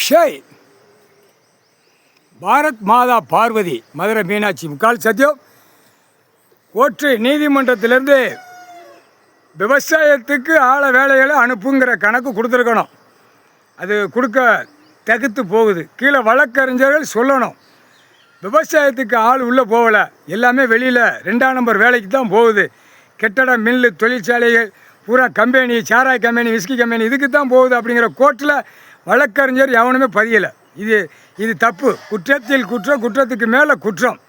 ஷேய் பாரத் மாதா பார்வதி மதுரை மீனாட்சி முக்கால் சத்தியம் கோர்ட்டு நீதிமன்றத்திலேருந்து விவசாயத்துக்கு ஆள வேலைகளை அனுப்புங்கிற கணக்கு கொடுத்துருக்கணும். அது கொடுக்க தகுத்து போகுது. கீழே வழக்கறிஞர்கள் சொல்லணும். விவசாயத்துக்கு ஆள் உள்ளே போகலை, எல்லாமே வெளியில் 2ஆம் நம்பர் வேலைக்கு தான் போகுது. கெட்டட மில்லு தொழிற்சாலைகள் பூரா company, Sarai company, whisky company இதுக்கு தான் போகுது அப்படிங்கிற கோர்ட்டில் வழக்கறிஞர் எவனுமே பதியலை. இது தப்பு. குற்றத்தில் குற்றம், குற்றத்துக்கு மேலே குற்றம்.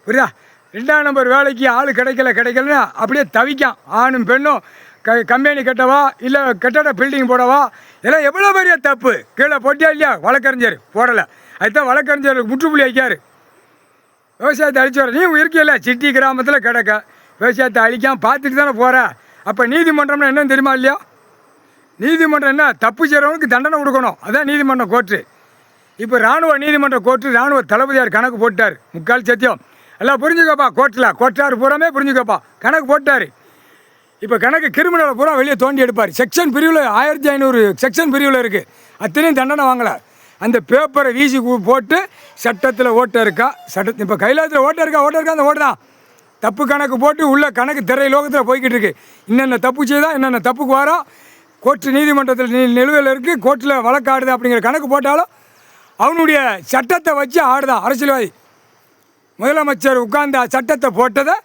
புரியுதா? 2ஆம் நம்பர் வேலைக்கு ஆள் கிடைக்கலன்னா அப்படியே தவிக்கான். ஆணும் பெண்ணும் கம்பெனி கட்டவா இல்லை கட்டட பில்டிங் போடவா, இதெல்லாம் எவ்வளோ பெரிய தப்பு. கீழே போட்டியா இல்லையா? வழக்கறிஞர் போடலை. அதுதான் வழக்கறிஞருக்கு முற்றுப்புள்ளி வைக்காரு. விவசாயத்தை அழிச்சு வர நீ இருக்கையில சிட்டி கிராமத்தில் கிடக்க விவசாயத்தை அழிக்காம பார்த்துட்டு தானே போகிற. அப்போ நீதிமன்றம்னா என்னன்னு தெரியுமா இல்லையா? நீதிமன்றம் என்ன? தப்பு செய்கிறவனுக்கு தண்டனை கொடுக்கணும். அதான் நீதிமன்றம் கோர்ட்டு. இப்போ இராணுவ நீதிமன்ற கோர்ட்டு இராணுவ தளபதியார் கணக்கு போட்டார். முக்கால் சத்தியம் எல்லாம் புரிஞ்சுக்கப்பா. கோர்ட்டார் பூராமே புரிஞ்சுக்கப்பா. கணக்கு போட்டார். இப்போ கணக்கு கிரிமினலை பூரா வெளியே தோண்டி எடுப்பார். செக்ஷன் பிரிவில் 1500 செக்ஷன் பிரிவில் இருக்குது. அத்தனையும் தண்டனை வாங்கலை. அந்த பேப்பரை வீசி போட்டு சட்டத்தில் ஓட்டை இருக்கா, இப்போ கைலாயத்தில் ஓட்டை இருக்கா அந்த ஓட்டு தான் தப்பு கணக்கு போட்டு உள்ள கணக்கு திரை லோகத்தில் போய்கிட்டு இருக்கு. இன்னென்ன தப்பு செய்தால் என்னென்ன தப்புக்கு வரோம் கோர்ட்டு நீதிமன்றத்தில் நிலுவையில் இருக்குது. கோர்ட்டில் வழக்காடுது அப்படிங்கிற கணக்கு போட்டாலும் அவனுடைய சட்டத்தை வச்சு ஆடுதான் அரசியல்வாதி. முதலமைச்சர் உட்கார்ந்த சட்டத்தை போட்டதை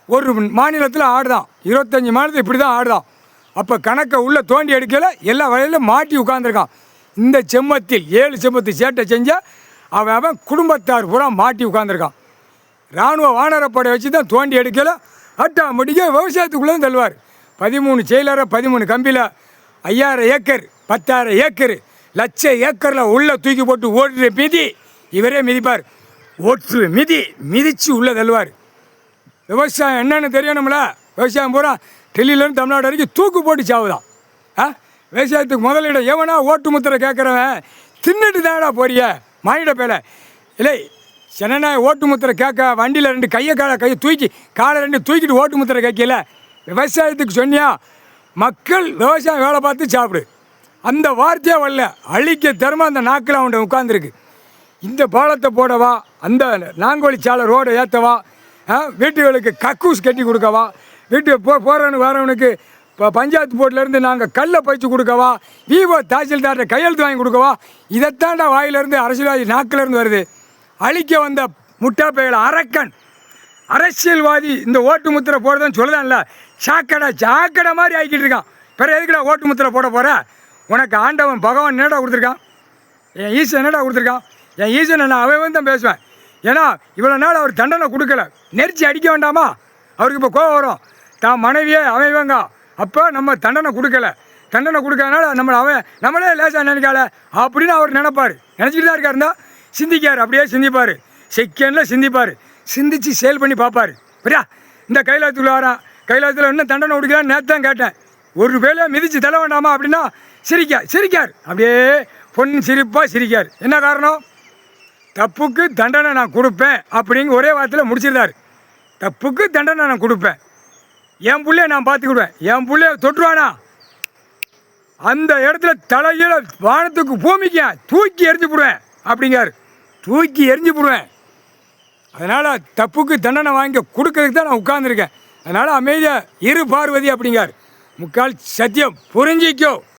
ஒரு மாநிலத்தில் ஆடுதான். 25 மாநிலத்தில் இப்படி தான் ஆடுதான். அப்போ கணக்கை உள்ளே தோண்டி எடுக்கல, எல்லா வகையிலும் மாட்டி உட்காந்துருக்கான். இந்த செம்மத்தில் 7 செம்மத்து சேட்டை செஞ்சால் அவன் குடும்பத்தார் பூரா மாட்டி உட்காந்துருக்கான். இராணுவ வானரப்படை வச்சு தான் தோண்டி எடுக்கல. ஆட்டோமேட்டிக்காக விவசாயத்துக்குள்ளே தான் தள்ளுவார். 13 செயலரை 13 கம்பியில் 5000 ஏக்கர் 10,000 ஏக்கர் லட்சம் ஏக்கரில் உள்ளே தூக்கி போட்டு ஓட்டுற மிதி இவரே மிதிப்பார். ஓட்டு மிதித்து உள்ளே தள்ளுவார். விவசாயம் என்னென்னு தெரியணும்ல. விவசாயம் பூரா டெல்லியிலேருந்து தமிழ்நாடு வரைக்கும் தூக்கு போட்டு சாவுதான். விவசாயத்துக்கு முதலிடம் எவனா ஓட்டு முத்திரை கேட்குறவன் தின்னுட்டு தானடா போறிய மானிட பேல இல்லை. சென்னை ஓட்டு முத்திரை கேட்க வண்டியில் 2 கையை தூக்கி காலை 2 தூக்கிட்டு ஓட்டு முத்திரை கேட்கல. விவசாயத்துக்கு சொன்னியா மக்கள் விவசாயம் வேலை பார்த்து சாப்பிடு. அந்த வார்த்தையே வரல. அழிக்க தருமா அந்த நாக்கில் அவன்கிட்ட உட்காந்துருக்கு. இந்த பாலத்தை போடவா, அந்த நாங்கோழி சாலை ரோடை ஏற்றவா, வீட்டுகளுக்கு கக்கூஸ் கட்டி கொடுக்கவா, வீட்டுக்கு போகிறவனுக்கு வரவனுக்கு இப்போ பஞ்சாயத்து போர்ட்லேருந்து நாங்கள் கல்லை பயிற்சி கொடுக்கவா, விவோ தாசில்தார்கிட்ட கையெழுத்து வாங்கி கொடுக்கவா, இதைத்தாண்டா வாயிலேருந்து அரசியல்வாதி நாக்கிலேருந்து வருது. அழிக்க வந்த முட்டாப்பைகள் அரக்கன் அரசியல்வாதி இந்த ஓட்டு முத்திரை போடுறதுன்னு சொல்லதான்ல. சாக்கடை மாதிரி ஆக்கிட்டு இருக்கான். பிற எதுக்குடா ஓட்டு முத்திரை போட போகிற? உனக்கு ஆண்டவன் பகவான் என்னடா கொடுத்துருக்கான்? என் ஈசன் என்னடா கொடுத்துருக்கான்? என் ஈசன் நான் அவன் தான் பேசுவேன். ஏன்னா இவ்வளோ நாள் அவர் தண்டனை கொடுக்கல. நெரிச்சி அடிக்க வேண்டாமா? அவருக்கு இப்போ கோவம் வரும். தான் மனைவியே அவங்க அப்போ நம்ம தண்டனை கொடுக்கறதுனால நம்மளே லேசாக நினைக்கால அப்படின்னு அவர் நினைப்பார். நினச்சிக்கிட்டு தான் இருக்காருந்தா சிந்திக்கார். அப்படியே சிந்திப்பார். செகண்டில் சிந்திச்சு சேல் பண்ணி பார்ப்பார். புரியா? இந்த கைலாயத்துக்குள்ள வரான். கைலாயத்தில் இன்னும் தண்டனை கொடுக்கலான்னு நேற்று தான் கேட்டேன். ஒரு வேலையை மிதித்து தள்ள வேண்டாமா அப்படின்னா சிரிக்கார். அப்படியே பொண்ணு சிரிக்கார். என்ன காரணம்? தப்புக்கு தண்டனை நான் கொடுப்பேன் அப்படிங்க ஒரே வார்த்தையில் முடிச்சிருந்தார். தப்புக்கு தண்டனை நான் கொடுப்பேன். என் பிள்ளைய நான் பார்த்துக்கிடுவேன். என் பிள்ளைய தொட்டுருவானா அந்த இடத்துல தலையில வானத்துக்கு பூமிக்க தூக்கி எரிஞ்சு போடுவேன் அப்படிங்கார். தூக்கி எரிஞ்சு போடுவேன். அதனால் தப்புக்கு தண்டனை வாங்கி கொடுக்கறதுக்கு தான் நான் உட்கார்ந்துருக்கேன். அதனால் அமைதியாக இரு பார்வதி அப்படிங்கார். முக்கால் சத்தியம் புரிஞ்சிக்கோ.